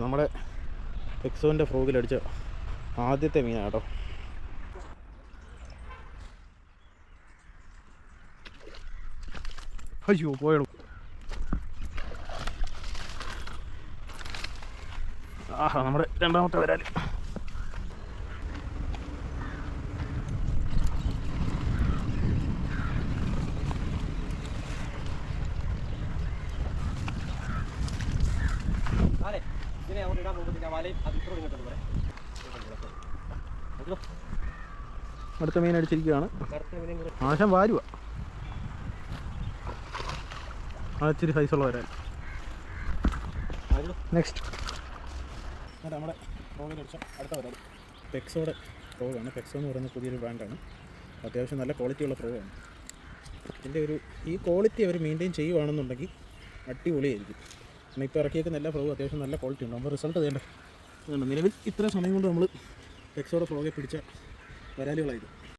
നമ്മുടെ എക്സോൻ്റെ ഫ്രോഗിലടിച്ച ആദ്യത്തെ മീനാണ് കേട്ടോ. അയ്യോ പോയടൂ. ആഹാ നമ്മുടെ രണ്ടാമത്തെ വരാൽ. അടുത്ത മീൻ അടിച്ചിരിക്കുകയാണ്. ആശം വാരുക. ഇച്ചിരി സൈസുള്ള വരാൻ. നെക്സ്റ്റ് നമ്മുടെ ഫ്രോഗിലടിച്ച അടുത്ത വരാൽ പെക്സോയുടെ ഫ്രോഗാണ്. പെക്സോ എന്ന് പറയുന്ന പുതിയൊരു ബ്രാൻഡാണ്. അത്യാവശ്യം നല്ല ക്വാളിറ്റിയുള്ള ഫ്രോഗാണ്. ഇതിൻ്റെ ഈ ക്വാളിറ്റി അവർ മെയിൻറ്റെയിൻ ചെയ്യുകയാണെന്നുണ്ടെങ്കിൽ അടിപൊളിയായിരിക്കും. കാരണം ഇപ്പോൾ ഇറക്കിയേക്കുന്ന എല്ലാ ഫ്രോഗും അത്യാവശ്യം നല്ല ക്വാളിറ്റി ഉണ്ട്. നമ്മൾ റിസൾട്ട് ചെയ്യേണ്ടത് നിലവിൽ ഇത്ര സമയം കൊണ്ട് നമ്മൾ പെക്സോയുടെ ഫ്രോഗെ പിടിച്ച വരാലുകളായിരുന്നു.